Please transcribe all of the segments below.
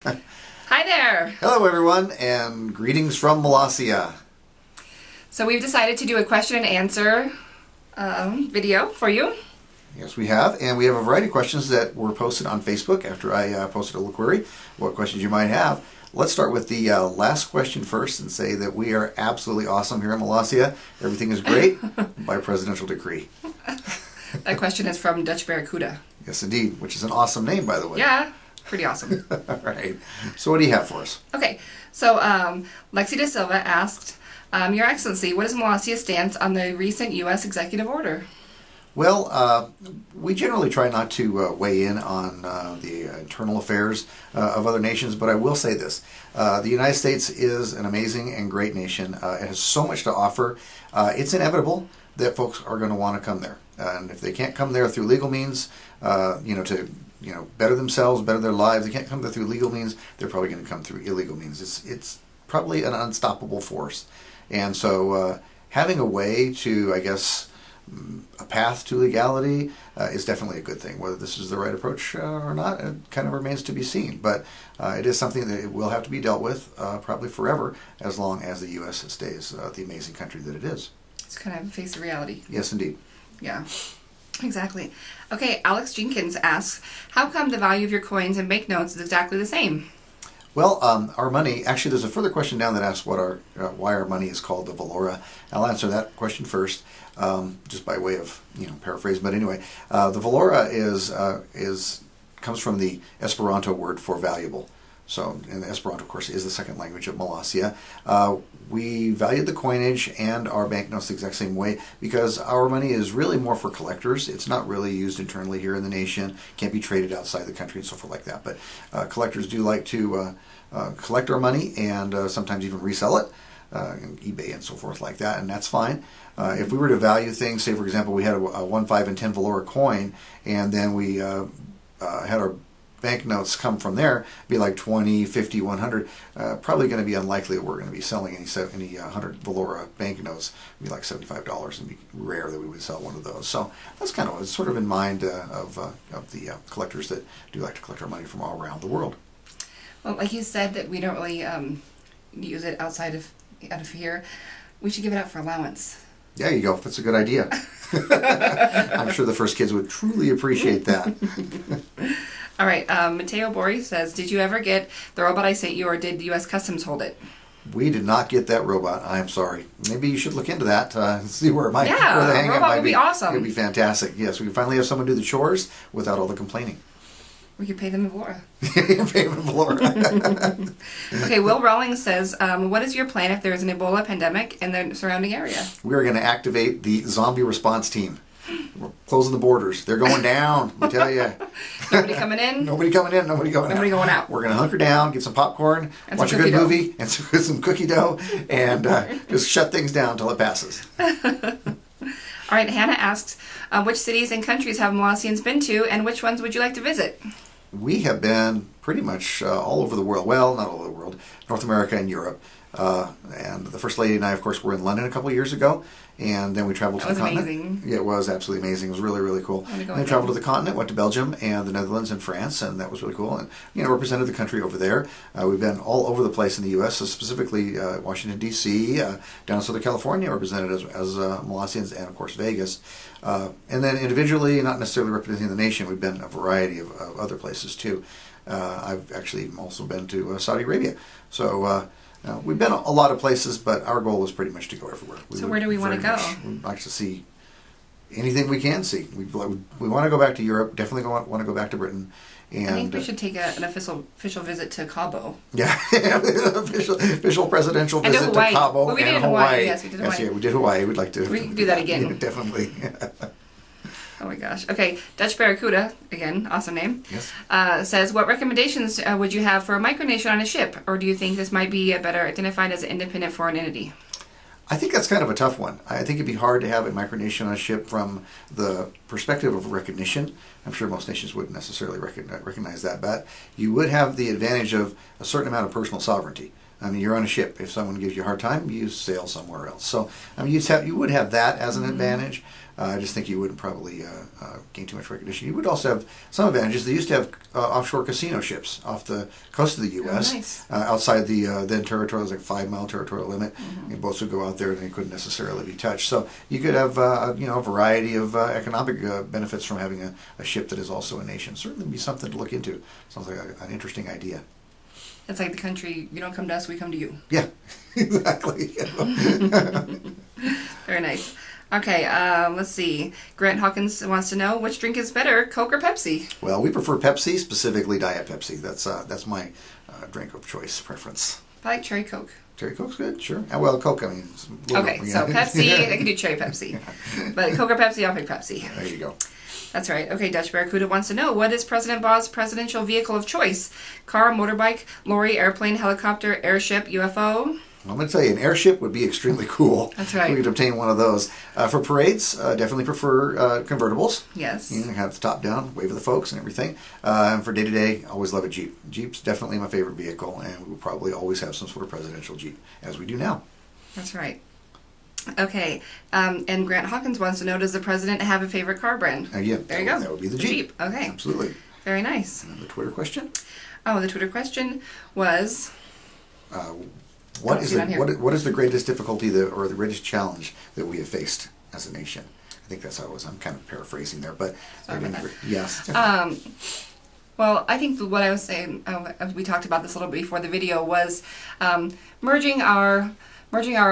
Hi there! Hello everyone, and greetings from Molossia. So we've decided to do a question and answer video for you. Yes, we have, and we have a variety of questions that were posted on Facebook after I posted a little query, what questions you might have. Let's start with the last question first and say that we are absolutely awesome here in Molossia. Everything is great by presidential decree. That question is from Dutch Barracuda. Yes, indeed, which is an awesome name, by the way. Yeah, pretty awesome. All right. So what do you have for us? Okay, so Lexi De Silva asked, Your Excellency, what is Molossia's stance on the recent U.S. executive order? Well, we generally try not to weigh in on the internal affairs of other nations, but I will say this. The United States is an amazing and great nation. It has so much to offer. It's inevitable that folks are going to want to come there. And if they can't come there through legal means, to better themselves, better their lives, they can't come there through legal means, they're probably going to come through illegal means. It's probably an unstoppable force. And so having a way to, I guess, a path to legality is definitely a good thing. Whether this is the right approach or not, it kind of remains to be seen. But it is something that it will have to be dealt with probably forever, as long as the U.S. stays the amazing country that it is. It's kind of face the reality. Yes, indeed. Yeah, exactly. Okay, Alex Jenkins asks, how come the value of your coins and banknotes is exactly the same? Well, our money, actually there's a further question down that asks why our money is called the Valora. I'll answer that question first, just by way of paraphrase. But anyway, the Valora comes from the Esperanto word for valuable. So, and Esperanto, of course, is the second language of Molossia. We valued the coinage and our banknotes the exact same way because our money is really more for collectors. It's not really used internally here in the nation, can't be traded outside the country and so forth like that. But collectors do like to collect our money and sometimes even resell it, on eBay and so forth like that, and that's fine. If we were to value things, say for example we had a 1, 5, and 10 Valora coin, and then we had our banknotes come from there, be like 20, 50, 100, probably going to be unlikely that we're going to be selling any 100 Valora banknotes. It'd be like $75, and be rare that we would sell one of those. So that's kind of sort of in mind of the collectors that do like to collect our money from all around the world. Well, like you said that we don't really use it out of here, we should give it out for allowance. There you go. That's a good idea. I'm sure the first kids would truly appreciate that. All right, Mateo Bori says, did you ever get the robot I sent you, or did U.S. Customs hold it? We did not get that robot. I am sorry. Maybe you should look into that and see where it might be. Where the hang-up robot would be awesome. It would be fantastic. Yes, we can finally have someone do the chores without all the complaining. We could pay them in Valora. Pay them in Valora. Okay, Will Rawlings says, what is your plan if there is an Ebola pandemic in the surrounding area? We are going to activate the zombie response team. We're closing the borders. They're going down, I tell you. Nobody coming in? Nobody coming in, nobody going out. Nobody going out. We're going to hunker down, get some popcorn, and watch a good movie, and some cookie dough, and just shut things down until it passes. All right, Hannah asks, which cities and countries have Molossians been to, and which ones would you like to visit? We have been pretty much all over the world. Well, not all over the world. North America and Europe. And the First Lady and I, of course, were in London a couple of years ago. And then we traveled to the continent. That was amazing. Yeah, it was absolutely amazing. It was really, really cool. And we traveled to the continent, went to Belgium and the Netherlands and France, and that was really cool. And, represented the country over there. We've been all over the place in the U.S., so specifically Washington, D.C., down in Southern California, represented as Molossians, and, of course, Vegas. And then individually, not necessarily representing the nation, we've been a variety of other places, too. I've actually also been to Saudi Arabia. So we've been a lot of places, but our goal is pretty much to go everywhere. So where do we want to go? We'd like to see anything we can see. We want to go back to Europe. Definitely want to go back to Britain. And I think we should take an official visit to Cabo. Yeah, official presidential visit to Cabo well, we did Hawaii. Yes, we did Hawaii. Yes, yeah, we did Hawaii. We'd like to. We can do that again. Yeah, definitely. Oh my gosh. Okay, Dutch Barracuda, again, awesome name, yes. Says, what recommendations would you have for a micronation on a ship? Or do you think this might be better identified as an independent foreign entity? I think that's kind of a tough one. I think it'd be hard to have a micronation on a ship from the perspective of recognition. I'm sure most nations wouldn't necessarily recognize that, but you would have the advantage of a certain amount of personal sovereignty. I mean, you're on a ship. If someone gives you a hard time, you sail somewhere else. So, I mean, you would have that as an advantage. I just think you wouldn't probably gain too much recognition. You would also have some advantages. They used to have offshore casino ships off the coast of the U.S. Nice. Outside the then territorial, like 5-mile territorial limit. And boats would go out there and they couldn't necessarily be touched. So you could have a variety of economic benefits from having a ship that is also a nation. Certainly be something to look into. Sounds like an interesting idea. It's like the country, you don't come to us, we come to you. Yeah, exactly. Very nice. Okay, let's see. Grant Hawkins wants to know, which drink is better, Coke or Pepsi? Well, we prefer Pepsi, specifically Diet Pepsi. That's my drink of choice preference. I like cherry Coke. Cherry Coke's good, sure. Well, Coke, I mean... Okay, so Pepsi, I can do cherry Pepsi. But Coke or Pepsi, I'll pick Pepsi. There you go. That's right. Okay, Dutch Barracuda wants to know, what is President Bob's presidential vehicle of choice? Car, motorbike, lorry, airplane, helicopter, airship, UFO? I'm going to tell you, an airship would be extremely cool. That's right. If we could obtain one of those. For parades, definitely prefer convertibles. Yes. You know, have the top down, wave at the folks and everything. And for day-to-day, always love a Jeep. Jeep's definitely my favorite vehicle, and we will probably always have some sort of presidential Jeep, as we do now. That's right. Okay, and Grant Hawkins wants to know, does the president have a favorite car brand? Yeah, there you go. That would be the Jeep. Okay. Absolutely. Very nice. And the Twitter question? Oh, the Twitter question was... What is the greatest difficulty or the greatest challenge that we have faced as a nation? I think that's how it was. I'm kind of paraphrasing there, but I didn't agree. Yes. Well, I think what I was saying, we talked about this a little bit before the video, was merging our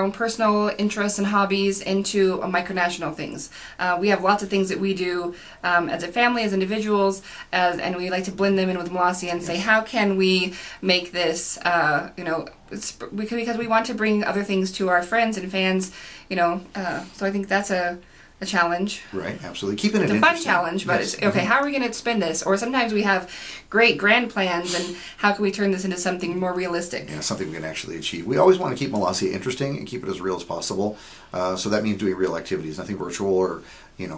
own personal interests and hobbies into micronational things. We have lots of things that we do as a family, as individuals, and we like to blend them in with Molossia and say, how can we make this, because we want to bring other things to our friends and fans, so I think that's a challenge. Right, absolutely. Keeping it It's a fun challenge, but yes. it's, okay, how are we going to spin this? Or sometimes we have great grand plans, and how can we turn this into something more realistic? Yeah, something we can actually achieve. We always want to keep Molossia interesting and keep it as real as possible. So that means doing real activities, nothing virtual or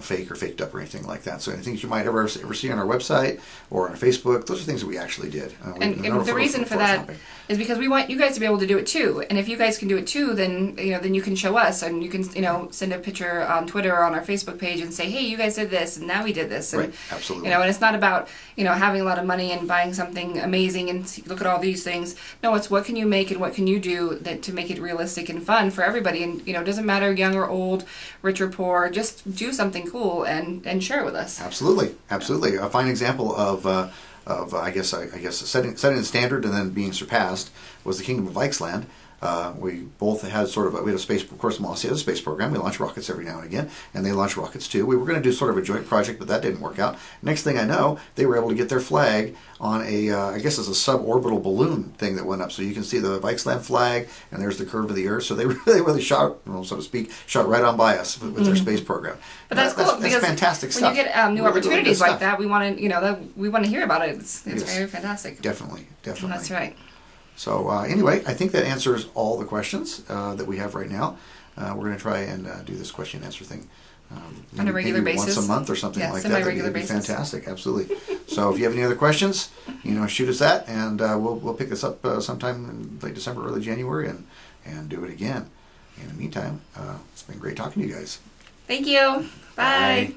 fake or faked up or anything like that. So anything you might ever see on our website or on our Facebook, those are things that we actually did. And the reason for that is because we want you guys to be able to do it too. And if you guys can do it too, then then you can show us, and you can send a picture on Twitter or on our Facebook page and say, hey, you guys did this, and now we did this. And, right, absolutely. And it's not about having a lot of money and buying something amazing and look at all these things. No, it's what can you make and what can you do to make it realistic and fun for everybody. And it doesn't matter young or old, rich or poor. Just do something cool and share it with us. Absolutely, absolutely. A fine example of I guess setting the standard and then being surpassed was the Kingdom of Vikesland. We both had we had a space, of course, Molossia has a space program. We launch rockets every now and again, and they launch rockets too. We were going to do sort of a joint project, but that didn't work out. Next thing I know, they were able to get their flag on I guess it's a suborbital balloon thing that went up. So you can see the Vikesland flag, and there's the curve of the Earth. So they really shot, so to speak, right on by us with their space program. But that's cool, because that's fantastic stuff. When you get new opportunities really like that, we want to hear about it. It's yes. very fantastic. Definitely. That's right. So anyway, I think that answers all the questions that we have right now. We're going to try and do this question and answer thing on a regular maybe basis, once a month or something like that. Semi-regular That'd be basis. Fantastic, absolutely. So if you have any other questions, shoot us that, and we'll pick this up sometime in late December, early January, and do it again. In the meantime, it's been great talking to you guys. Thank you. Bye.